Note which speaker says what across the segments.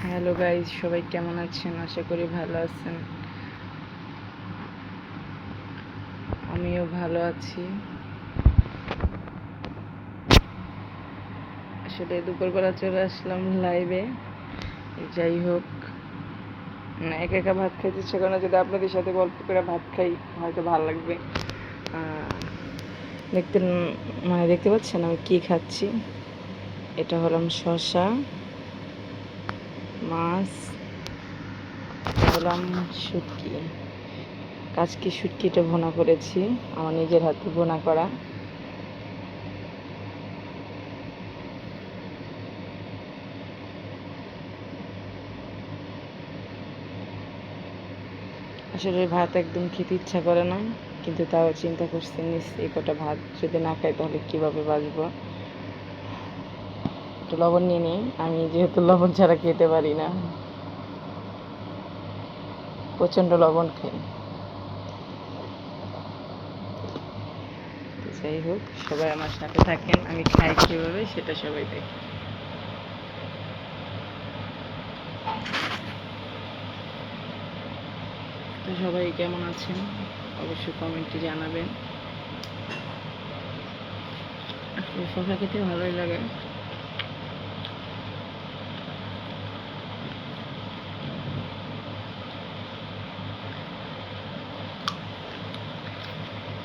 Speaker 1: Hello guys, সবাই কেমন আছেন? আশা করি ভালো আছেন। আমিও ভালো আছি। আসলে দুপুরবেলা চলে আসলাম লাইভে। যাই হোক, একা একা ভাত খাইতে ইচ্ছে করে না, যদি আপনাদের সাথে গল্প করে ভাত খাই হয়তো ভালো লাগবে। দেখতে পাচ্ছেন আমি কি খাচ্ছি? এটা হলাম শসা, মাছ, হলাম শুটকি। আজকে শুটকিটা ভুনা করেছি, আমার নিজের হাতে ভুনা করা। আসলে ভাত একদম খেতে ইচ্ছা করে না, কিন্তু তাও চিন্তা করছি এই কটা ভাত যদি না খাই তাহলে কীভাবে বাঁচবো। একটু লবণ নিয়ে নিই, আমি যেহেতু লবণ ছাড়া খেতে পারি না, প্রচণ্ড লবণ খাই। যাই হোক, সবাই আমার সাথে থাকেন, আমি খাই কীভাবে সেটা সবাই দেখেন। তো সবাই কেমন আছেন অবশ্যই কমেন্টে জানাবেন। আসলে শসা খেতে ভালোই লাগে।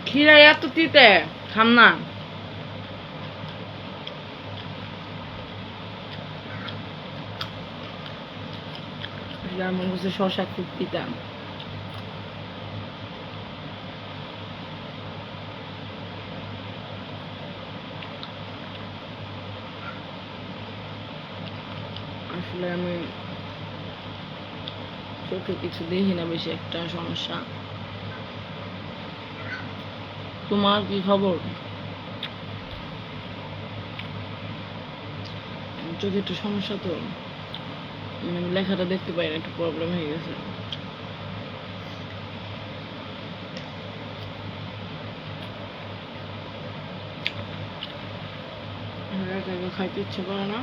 Speaker 1: খিরা এত তিতে খাম না। আমার কাছে শসা খুব তিতা। আসলে আমি চোখে কিছু দেখি না, বেশি একটা সমস্যা। তোমার কি খবর? চোখে একটু সমস্যা, তো আমি লেখাটা দেখতে পাই না, একটু প্রবলেম হয়ে গেছে। খাইতে ইচ্ছে করে না।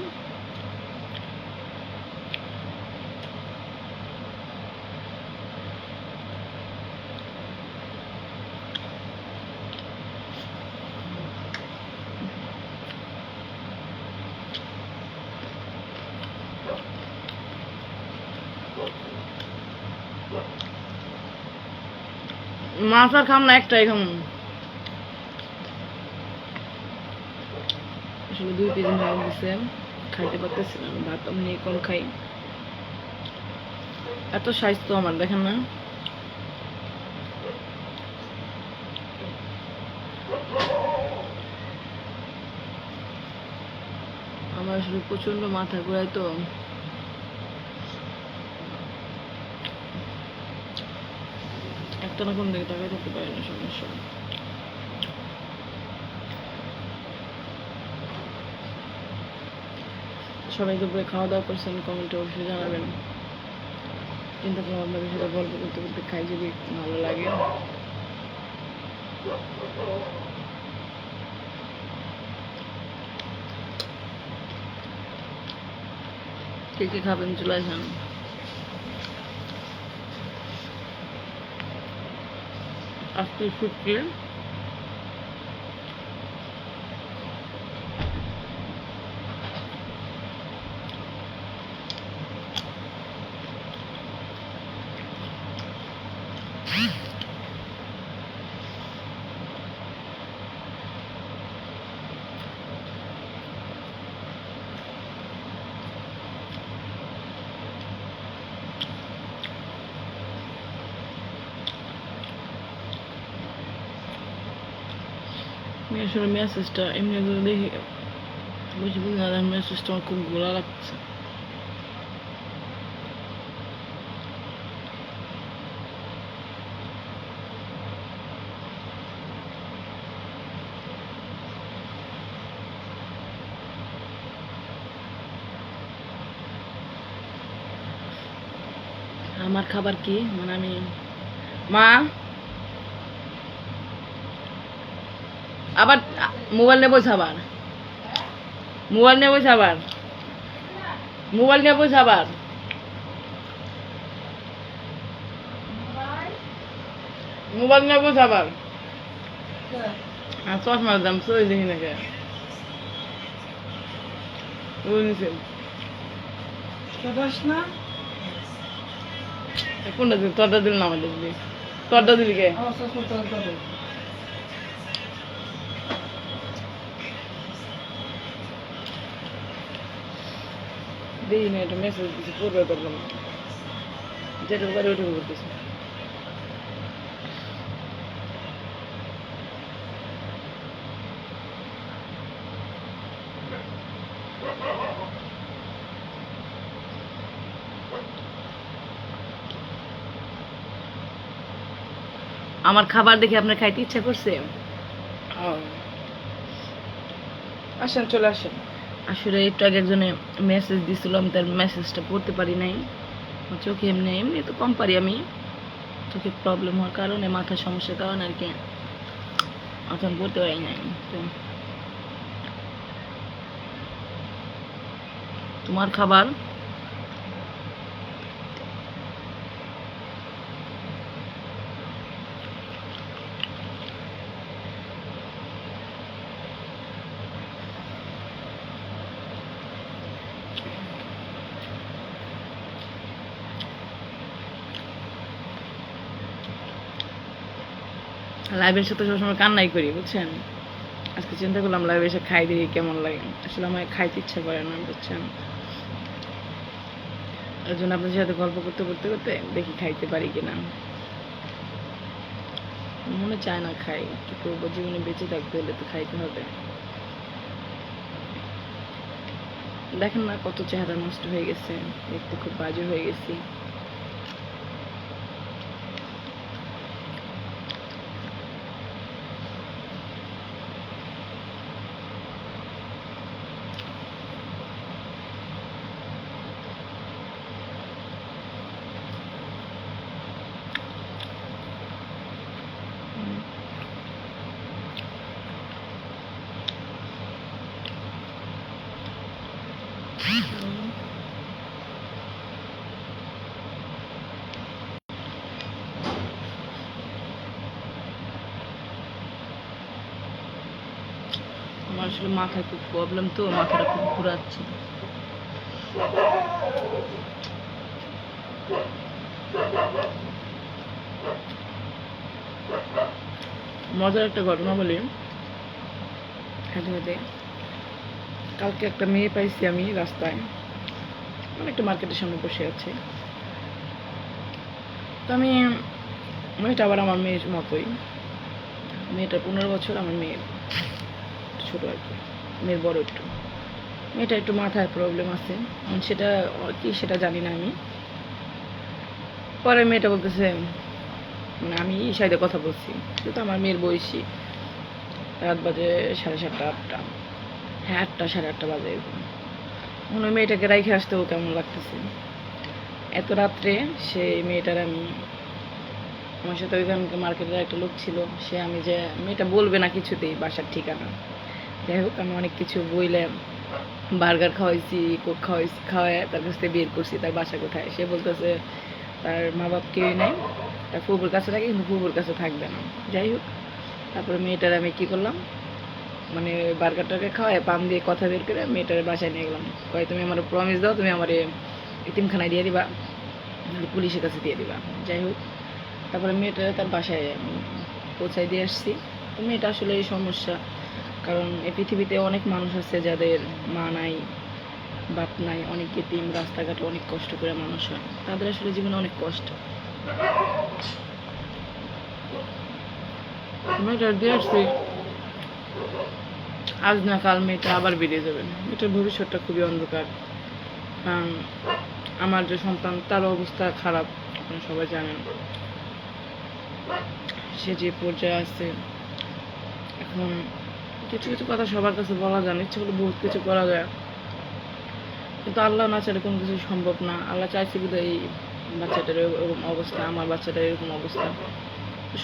Speaker 1: মাছ আর খাম না, একটাই খাম। আসলে 2 কেজি হয়ে গেছে, খাইতে পারতেছিলাম, ভাত আমি কম খাই। এত স্বাস্থ্য আমার, দেখেন না? আমার আসলে প্রচন্ড মাথা ঘোরায়, তো একটা না কোন দিকে তাকাই থাকতে পারি না, সমস্যা। সবাই দুপুরে খাওয়া দাওয়া করছেন, কমেন্টে অবশ্যই জানাবেন। চিন্তা করলাম আপনাদের সাথে গল্প করতে করতে খাই, যদি ভালো লাগে। কে কে খাবেন চলে আসেন। আজকে শুটকি, আসলে মেসেজটা এমনি করে দেখি বুঝি বুঝি না, মেসেজটা আমার খুব ঘোলা লাগছে। আমার খাবার কি, মানে আমি মা আবার মোবাইল নেবো, আবার মোবাইল নেবো, আবার মোবাইল নেবো, আবার মোবাইল নেবো আবার চশমার দাম চলে দেখি না কে কোনটা দিল তোরটা দিল না আমার দিলি তোরটা দিলি কে দেখি না একটা মেসেজ দিচ্ছি পূর্বে করলাম যেটা বাড়ি উঠে করতেছি আমার খাবার দেখে আপনার খাইতে ইচ্ছা করছে আসেন চলে আসেন আসলে একটু আগে একজনে মেসেজ দিছিল আমি তার মেসেজটা পড়তে পারি নাই চোখে এমনি এমনি তো কম পারি আমি চোখে প্রবলেম হওয়ার কারণে মাথার সমস্যার কারণে আর কি এখন পড়তে পারি নাই তো তোমার খাবার লাইভের সাথে সবসময় কান্নাই করি বুঝছেন আজকে চিন্তা করলাম লাইভে এসে খাই দেখি কেমন লাগে আসলে আমার খাইতে ইচ্ছা করে না বুঝছেন এই জন্য আপনাদের সাথে গল্প করতে করতে করতে দেখি খাইতে পারি কিনা মনে চায় না খাই কি করবো জীবনে বেঁচে থাকতে হলে তো খাইতে হবে দেখেন না কত চেহারা নষ্ট হয়ে গেছে দেখতে খুব বাজে হয়ে গেছি আমার আসলে মাথায় খুব প্রবলেম তো মাথাটা খুব ঘুরাচ্ছে মজার একটা ঘটনা বলি হেঁটে হেঁটে কালকে একটা মেয়ে পাইছি আমি রাস্তায় একটা মার্কেটের সামনে বসে আছে তো আমি মেয়েটা আবার আমার মেয়ের মতোই মেয়েটা 15 বছর আমার মেয়ের ছোট আর কি মেয়ের বড় একটু মেয়েটা একটু মাথায় প্রবলেম আছে সেটা কি সেটা জানি না আমি পরে মেয়েটা বলতেছে মানে আমি সাইডে কথা বলছি তো আমার মেয়ের বয়সী রাত বাজে 7:30 8টা হ্যাঁ 8টা 8:30 বাজে এরকম মনে হয় মেয়েটাকে রাইখে আসতেও কেমন লাগতেছে এত রাত্রে সেই মেয়েটার আমি আমার সাথে ওইখানকে মার্কেটের একটা লোক ছিল সে আমি যে মেয়েটা বলবে না কিছুতেই বাসার ঠিকানা যাই হোক আমি অনেক কিছু বইলে বার্গার খাওয়াইছি কোক খাওয়াইছি খাওয়াই তার কাছ থেকে বের করছি তার বাসা কোথায় সে বলতেছে তার মা বাপ কেউই নাই তার ফুবুর কাছে থাকে কিন্তু ফুবুর কাছে থাকবে না যাই হোক তারপরে মেয়েটার আমি কি করলাম মানে বার্গারটাকে খাওয়াই পাম দিয়ে কথা বের করে মেয়েটার বাসায় নিয়ে গেলাম কয় তুমি আমার প্রমিস দাও তুমি আমার এতিমখানায় দিয়ে দিবা পুলিশের কাছে দিয়ে দিবা যাই হোক তারপরে মেয়েটা তার বাসায় পৌঁছায় দিয়ে আসছি তো মেয়েটা আসলে এই সমস্যা কারণ এই পৃথিবীতে অনেক মানুষ আছে যাদের মা নাই বাপ নাই অনেক এতিম রাস্তাঘাটে অনেক কষ্ট করে মানুষ হয় তাদের আসলে জীবনে অনেক কষ্ট মেয়েটা দিয়ে আসছি আজ না কাল মেয়েটা আবার বেরিয়ে যাবেন মেয়েটার ভবিষ্যৎটা খুবই অন্ধকার কারণ আমার যে সন্তান তার অবস্থা খারাপ আপনারা সবাই জানেন সে যে পর্যায়ে আছে এখন কিছু কিছু কথা সবার কাছে বলা যায় না ইচ্ছে করলে বহুত কিছু করা যায় কিন্তু আল্লাহ না চাইলে কোনো কিছু সম্ভব না আল্লাহ চাইছে বোধহয় এই বাচ্চাটার এরকম অবস্থা আমার বাচ্চাটার এরকম অবস্থা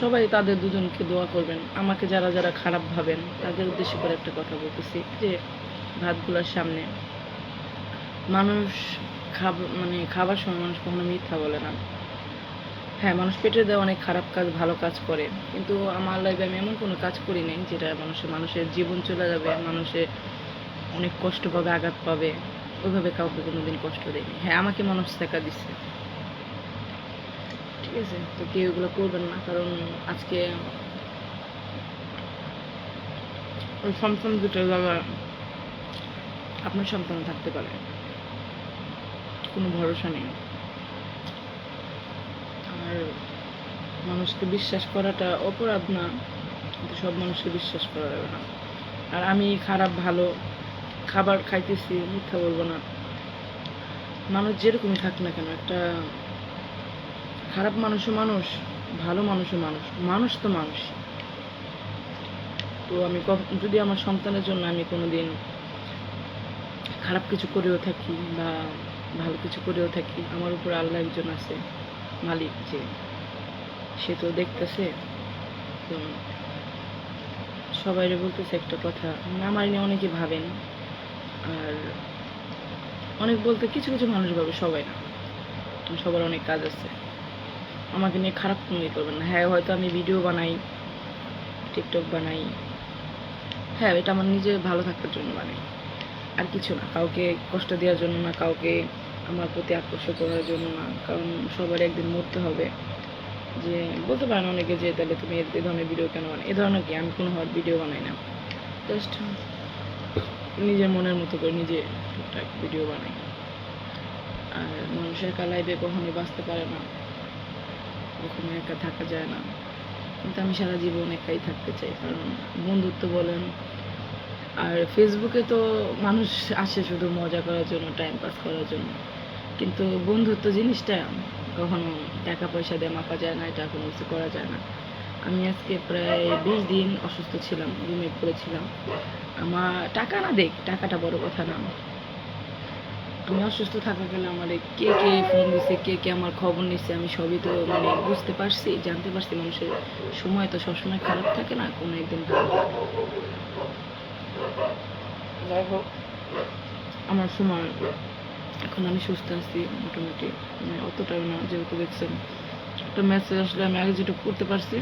Speaker 1: সবাই তাদের দুজনকে দোয়া করবেন আমাকে যারা যারা খারাপ ভাবেন তাদের উদ্দেশ্য করে একটা কথা বলতেছি যে ভাতগুলোর সামনে মানুষ মানে খাবার সময় মানুষ কখনো মিথ্যা বলে না হ্যাঁ, মানুষ পেটের দেওয়া অনেক খারাপ কাজ ভালো কাজ করে, কিন্তু আমার লাইফে আমি এমন কোনো কাজ করি নাই যেটা মানুষের জীবন চলে যাবে, মানুষের অনেক কষ্ট পাবে, আঘাত পাবে। ওইভাবে কাউকে কোনোদিন কষ্ট দেয়নি। হ্যাঁ, আমাকে মানুষ টাকা দিচ্ছে, ঠিক আছে, তো কেউ এগুলো করবেন না, কারণ আজকে ওই সন্তান দুটো জায়গায় আপনার সন্তান থাকতে পারে, কোনো ভরসা নেই। আর মানুষকে বিশ্বাস করাটা অপরাধ না, কিন্তু সব মানুষকে বিশ্বাস করা যাবে না। আর আমি খারাপ ভালো খাবার খাইতেছি, মিথ্যা বলবো না। মানুষ যেরকমই থাক না কেন, একটা খারাপ মানুষও মানুষ, ভালো মানুষও মানুষ, মানুষ তো মানুষ। তো আমি যদি আমার সন্তানের জন্য আমি কোনোদিন খারাপ কিছু করেও থাকি বা ভালো কিছু করেও থাকি, আমার উপর আল্লাহ একজন আছে, মালিক, যে সে তো দেখতেছে। তো সবাইরে বলতেছে একটা কথা, আমার নিয়ে অনেকে ভাবেন, আর অনেক বলতে কিছু কিছু মানুষ ভাবে, সবাই না, সবার অনেক কাজ আছে। আমাকে নিয়ে খারাপ কোনো করবেন না। হ্যাঁ, হয়তো আমি ভিডিও বানাই, টিকটক বানাই, হ্যাঁ, এটা আমার নিজে ভালো থাকার জন্য বানাই, আর কিছু না, কাউকে কষ্ট দেওয়ার জন্য না, কাউকে আমার প্রতি আকর্ষণ করার জন্য না, কারণ সবার একদিন মরতে হবে। যে বলতে পারেন অনেকে যে তাহলে তুমি এ ধরনের ভিডিও কেন বানাই, এ ধরনের কি, আমি কোনো হওয়ার ভিডিও বানাই না, জাস্ট নিজের মনের মতো করে নিজে টুকটাক ভিডিও বানাই। আর মানুষের লাইফে কখনোই বাঁচতে পারে না, কখনো একা থাকা যায় না, কিন্তু আমি সারা জীবন একাই থাকতে চাই। কারণ বন্ধুত্ব বলেন, আর ফেসবুকে তো মানুষ আসে শুধু মজা করার জন্য, টাইম পাস করার জন্য, কিন্তু বন্ধুত্ব জিনিসটা কখনো টাকা পয়সা দিয়ে মাপা যায় না, এটা কোনো কিছু করা যায় না। আমি আজকে প্রায় 20 দিন অসুস্থ ছিলাম, রুমে পড়েছিলাম। আমার টাকা না দেখ, টাকাটা বড় কথা না, আমি অসুস্থ থাকা গেলে আমার কে কে ফোন দিছে, কে কে আমার খবর নিচ্ছে, আমি সবই তো বুঝতে পারছি, জানতে পারছি। মানুষের সময় তো সবসময় খারাপ থাকে না, কোনো একদিন ভালো থাকে। যাই হোক, আমার সময় এখন আমি সুস্থ আছি মোটামুটি, অতটাও না, যেহেতু দেখছেন একটা মেসেজ আসলে আমি আগে যেটা করতে পারছি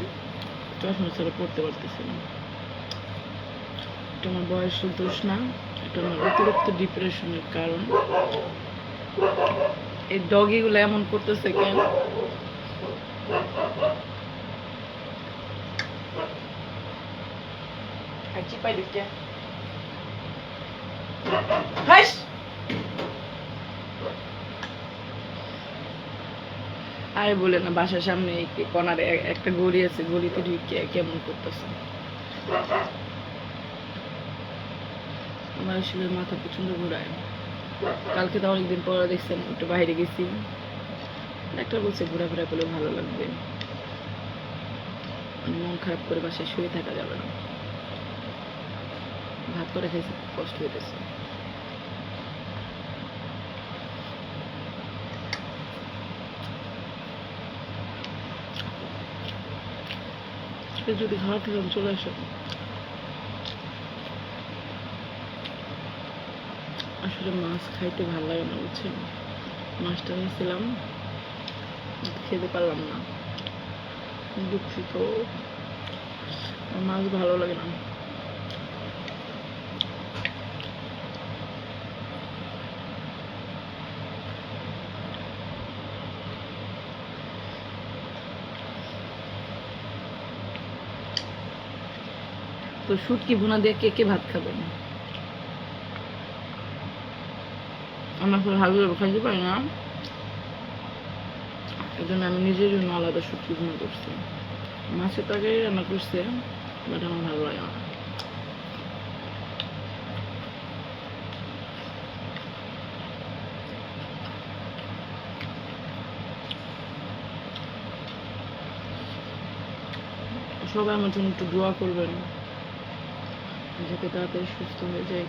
Speaker 1: চশমা ছাড়া পড়তে পারতেছি না। এটা আমার বয়সের দোষ না, এটা আমার অতিরিক্ত ডিপ্রেশনের কারণ। এই ডগিগুলো এমন করতেছে কেন? চিপাই দিচ্ছে, আরে বলে না, বাসার সামনে কর্নারে একটা গলি আছে, গলিতে ঢুকে কেমন করতেছে। আমার আসলে মাথা প্রচন্ড ঘুরায়। কালকে তো অনেকদিন পর দেখছেন একটু বাইরে গেছি, ডাক্তার বলছে ঘোরাফেরা করলে ভালো লাগবে, মন খারাপ করে বাসায় শুয়ে থাকা যাবে না। ভাত করে খাইছি, কষ্ট হইতেছে। যদি খাওয়া থেকে চলে আসো, আসলে মাছ খাইতে ভালো লাগে না, বুঝছেন, মাছটা নিয়েছিলাম, খেতে পারলাম না, দুঃখিত, মাছ ভালো লাগে না। তো শুটকি ভুনা দিয়ে কে কে ভাত খাবেন? আমার তো হালকা খাইতে পারি না, এই জন্য আমি নিজের জন্য আলাদা শুটকি ভুনা করছি। মাছের তরকারি রান্না করছে, বাট আমার ভালো লাগে না। সবাই আমার জন্য একটু দোয়া করবেন, যাতে তাড়াতাড়ি সুস্থ হয়ে যায়।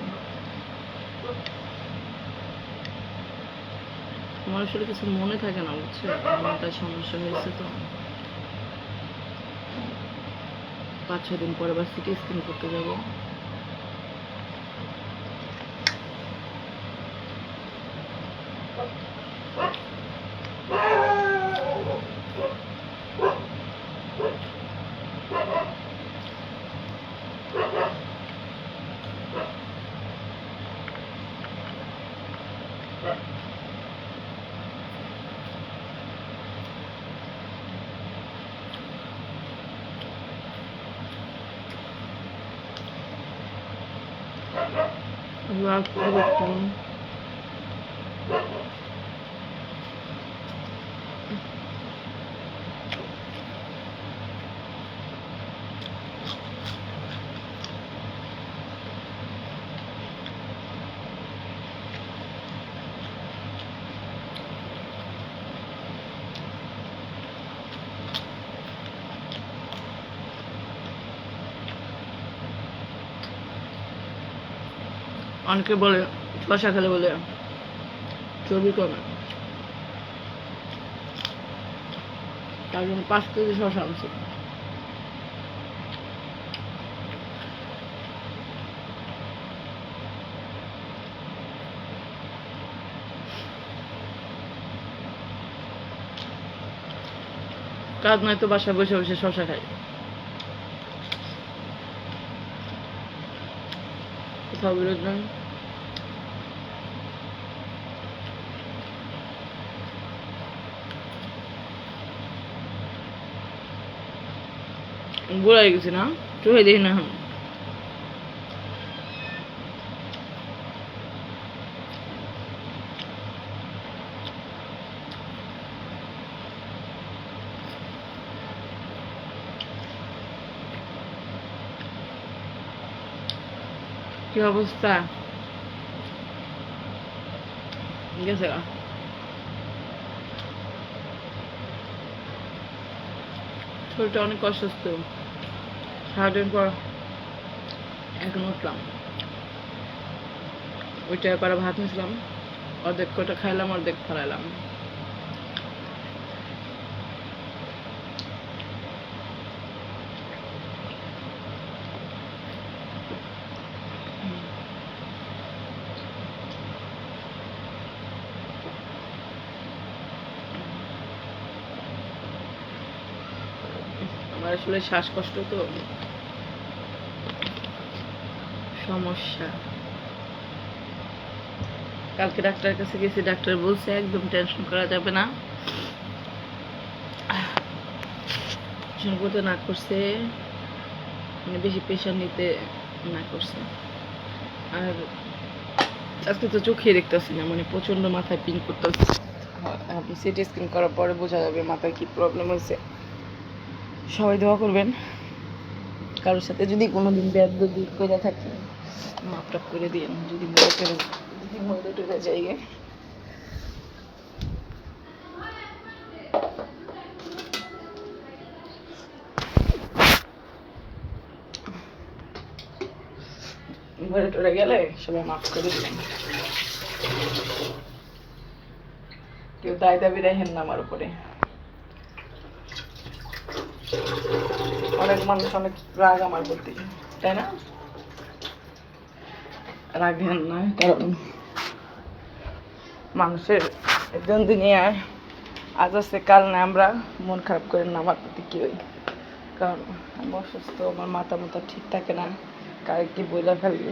Speaker 1: আমার আসলে কিছু মনে থাকে না, বুঝছে, মাথায় সমস্যা হয়েছে, তো 5-6 দিন পরে আবার সিটি স্ক্যান করতে যাব। রাগ করতাম। অনেকে বলে শশা খেলে বলে চর্বি কমে, তার জন্য 5 কেজি শশা আনছি। কাজ নয় তো বাসায় বসে বসে শশা খাই, কোথাও বিরোধ নাই। বুড়াই গেছি না, চোখে দেখি না এখন। কি অবস্থা গেছে গা? শরীরটা অনেক অসুস্থ, সারাদিন পর এখন উঠলাম, ওইটা করে ভাত নিয়েছিলাম, অর্ধেক কটা খাইলাম, অর্ধেক ফেলাইলাম। আমার আসলে শ্বাসকষ্ট তো সমস্যা। কালকে ডাক্তারের কাছে গেছি, ডাক্তার বলছে একদম টেনশন করা যাবে না, টেনশন করতে না করছে, মানে বেশি প্রেশার নিতে না করছে। আর আজকে তো চোখে দেখতেছি না, মানে প্রচন্ড মাথায় পিন করতেছে। সিটি স্ক্যান করার পরে বোঝা যাবে মাথায় কি প্রবলেম হয়েছে। সবাই দোয়া করবেন, কারোর সাথে যদি কোনোদিন বেয়াদবি করে থাকি মাপটা করে দিন, যদি মনে টুরে যাই। ঘরে টরে গেলে সবাই মাফ করে দিবেন, কেউ দায় দাবি রাখেন না আমার উপরে। অনেক মানুষ অনেক রাগ আমার প্রতি, তাই না? রাখেন না, কারণ মানুষের একজন দুনিয়ায় আজ আছে কাল না, আমরা মন খারাপ করেন না আমার প্রতি কি হই, কারণ আমি অসুস্থ, আমার মাথা ঠিক থাকে না, কারে কি বইলা ফেলবে।